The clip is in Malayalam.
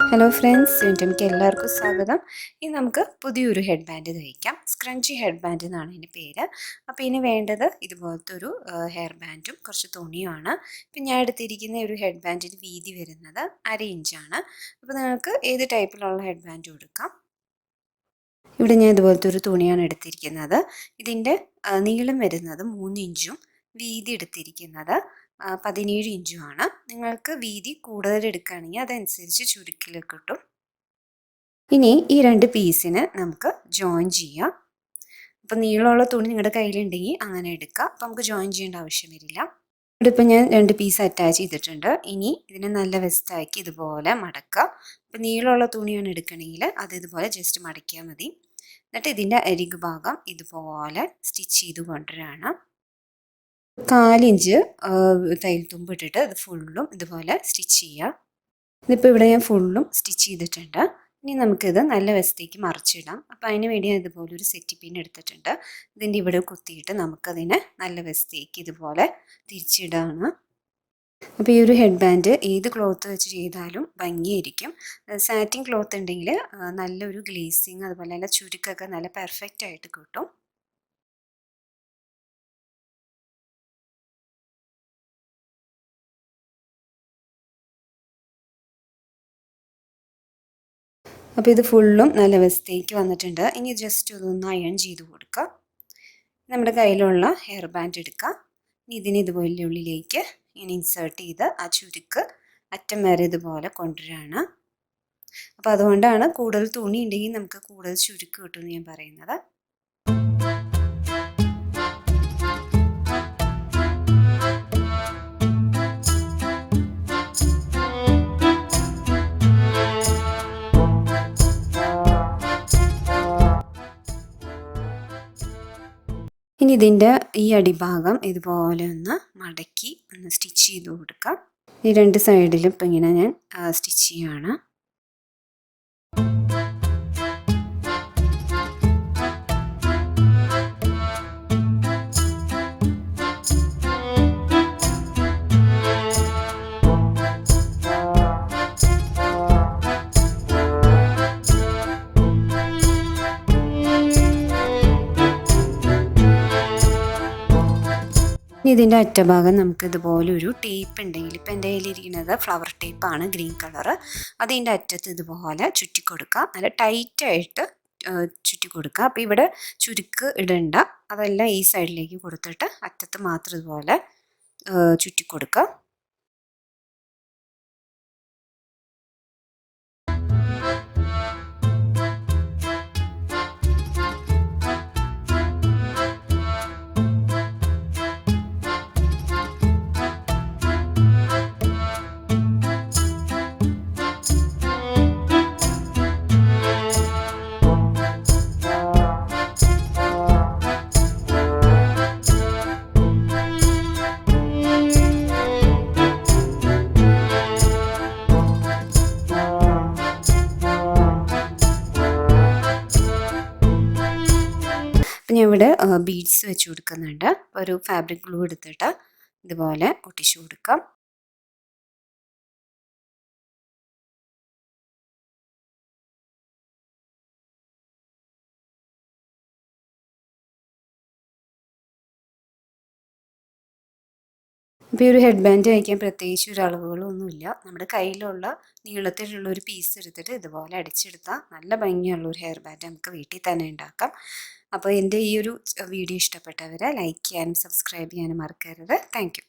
ഹലോ ഫ്രണ്ട്സ്, എനിക്ക് എല്ലാവർക്കും സ്വാഗതം. ഇനി നമുക്ക് പുതിയൊരു ഹെഡ് ബാൻഡ് തയ്ക്കാം. സ്ക്രഞ്ചി ഹെഡ് ബാൻഡ് എന്നാണ് ഇതിൻ്റെ പേര്. അപ്പോൾ ഇനി വേണ്ടത് ഇതുപോലത്തെ ഒരു ഹെയർ ബാൻഡും കുറച്ച് തുണിയുമാണ്. ഇപ്പം ഞാൻ എടുത്തിരിക്കുന്ന ഒരു ഹെഡ് ബാൻഡിന് വീതി വരുന്നത് 1/2 ഇഞ്ചാണ്. അപ്പോൾ നിങ്ങൾക്ക് ഏത് ടൈപ്പിലുള്ള ഹെഡ് ബാൻഡും എടുക്കാം. ഇവിടെ ഞാൻ ഇതുപോലത്തെ ഒരു തുണിയാണ് എടുത്തിരിക്കുന്നത്. ഇതിൻ്റെ നീളം വരുന്നത് 3 ഇഞ്ചും വീതി എടുത്തിരിക്കുന്നത് 17 ഇഞ്ചുമാണ്. നിങ്ങൾക്ക് വീതി കൂടുതൽ എടുക്കുകയാണെങ്കിൽ അതനുസരിച്ച് ചുരുക്കിൽ കിട്ടും. ഇനി ഈ 2 പീസിന് നമുക്ക് ജോയിൻ ചെയ്യാം. അപ്പോൾ നീളമുള്ള തുണി നിങ്ങളുടെ കയ്യിലുണ്ടെങ്കിൽ അങ്ങനെ എടുക്കുക. അപ്പോൾ നമുക്ക് ജോയിൻ ചെയ്യേണ്ട ആവശ്യം വരില്ല. ഇവിടെ ഇപ്പോൾ ഞാൻ 2 പീസ് അറ്റാച്ച് ചെയ്തിട്ടുണ്ട്. ഇനി ഇതിനെ നല്ല വെസ്റ്റാക്കി ഇതുപോലെ മടക്കുക. അപ്പോൾ നീളമുള്ള തുണിയാണ് എടുക്കണമെങ്കിൽ അത് ഇതുപോലെ ജസ്റ്റ് മടക്കിയാൽ മതി. എന്നിട്ട് ഇതിൻ്റെ അരികു ഭാഗം ഇതുപോലെ സ്റ്റിച്ച് ചെയ്ത് കൊണ്ടുവരികയാണ്. 4 ഇഞ്ച് തയ്യൽ തുമ്പ് ഇട്ടിട്ട് ഇത് ഫുള്ളും ഇതുപോലെ സ്റ്റിച്ച് ചെയ്യുക. ഇതിപ്പോൾ ഇവിടെ ഞാൻ ഫുള്ളും സ്റ്റിച്ച് ചെയ്തിട്ടുണ്ട്. ഇനി നമുക്കിത് നല്ല വശത്തേക്ക് മറിച്ചിടാം. അപ്പോൾ അതിന് വേണ്ടി ഞാൻ ഇതുപോലെ ഒരു സെറ്റി പിൻ എടുത്തിട്ടുണ്ട്. ഇതിൻ്റെ ഇവിടെ കുത്തിയിട്ട് നമുക്കതിനെ നല്ല വശത്തേക്ക് ഇതുപോലെ തിരിച്ചിടാണ്. അപ്പോൾ ഈ ഒരു ഹെഡ് ബാൻഡ് ഏത് ക്ലോത്ത് വെച്ച് ചെയ്താലും ഭംഗിയായിരിക്കും. സാറ്റിൻ ക്ലോത്ത് ഉണ്ടെങ്കിൽ നല്ലൊരു ഗ്ലേസിങ് അതുപോലെ നല്ല ചുരുക്കൊക്കെ നല്ല പെർഫെക്റ്റ് ആയിട്ട് കിട്ടും. അപ്പോൾ ഇത് ഫുള്ളും നല്ല വശത്തേക്ക് വന്നിട്ടുണ്ട്. ഇനി ജസ്റ്റ് ഇതൊന്ന് അയൺ ചെയ്ത് കൊടുക്കുക. നമ്മുടെ കയ്യിലുള്ള ഹെയർ ബാൻഡ് എടുക്കുക. ഇനി ഇതിന് ഇതുപോലെ ഉള്ളിലേക്ക് ഇങ്ങനെ ഇൻസേർട്ട് ചെയ്ത് ആ ചുരുക്ക് അറ്റം വരെ ഇതുപോലെ കൊണ്ടുവരികയാണ്. അപ്പോൾ അതുകൊണ്ടാണ് കൂടുതൽ തുണി ഉണ്ടെങ്കിൽ നമുക്ക് കൂടുതൽ ചുരുക്ക് കിട്ടുമെന്ന് ഞാൻ പറയുന്നത്. ഇനി ഇതിൻ്റെ ഈ അടിഭാഗം ഇതുപോലെ ഒന്ന് മടക്കി ഒന്ന് സ്റ്റിച്ച് ചെയ്ത് കൊടുക്കാം. ഈ 2 സൈഡിലും ഇപ്പം ഇങ്ങനെ ഞാൻ സ്റ്റിച്ച് ചെയ്യുകയാണ്. ഇനി ഇതിൻ്റെ അറ്റഭാഗം നമുക്ക് ഇതുപോലെ ഒരു ടേപ്പ് ഉണ്ടെങ്കിൽ, ഇപ്പം എൻ്റെ കയ്യിലിരിക്കുന്നത് ഫ്ലവർ ടേപ്പാണ്, ഗ്രീൻ കളറ്. അതിൻ്റെ അറ്റത്ത് ഇതുപോലെ ചുറ്റി കൊടുക്കുക. നല്ല ടൈറ്റായിട്ട് ചുറ്റി കൊടുക്കുക. അപ്പോൾ ഇവിടെ ചുരുക്ക് ഇടണ്ട, അതെല്ലാം ഈ സൈഡിലേക്ക് കൊടുത്തിട്ട് അറ്റത്ത് മാത്രം ഇതുപോലെ ചുറ്റി കൊടുക്കുക. അപ്പം ഞാൻ ഇവിടെ ബീഡ്സ് വെച്ച് കൊടുക്കുന്നുണ്ട്. ഒരു ഫാബ്രിക് ഗ്ലൂ എടുത്തിട്ട് ഇതുപോലെ ഒട്ടിച്ചു കൊടുക്കാം. അപ്പോൾ ഈ ഒരു ഹെഡ് ബാൻഡ് തയ്ക്കാൻ പ്രത്യേകിച്ച് ഒരു അളവുകളൊന്നുമില്ല. നമ്മുടെ കയ്യിലുള്ള നീളത്തിലുള്ള ഒരു പീസ് എടുത്തിട്ട് ഇതുപോലെ അടിച്ചെടുത്താൽ നല്ല ഭംഗിയുള്ള ഒരു ഹെയർ ബാൻഡ് നമുക്ക് വീട്ടിൽ തന്നെ ഉണ്ടാക്കാം. അപ്പോൾ എൻ്റെ ഈ ഒരു വീഡിയോ ഇഷ്ടപ്പെട്ടവരെ ലൈക്ക് ചെയ്യാനും സബ്സ്ക്രൈബ് ചെയ്യാനും മറക്കരുത്. Thank you.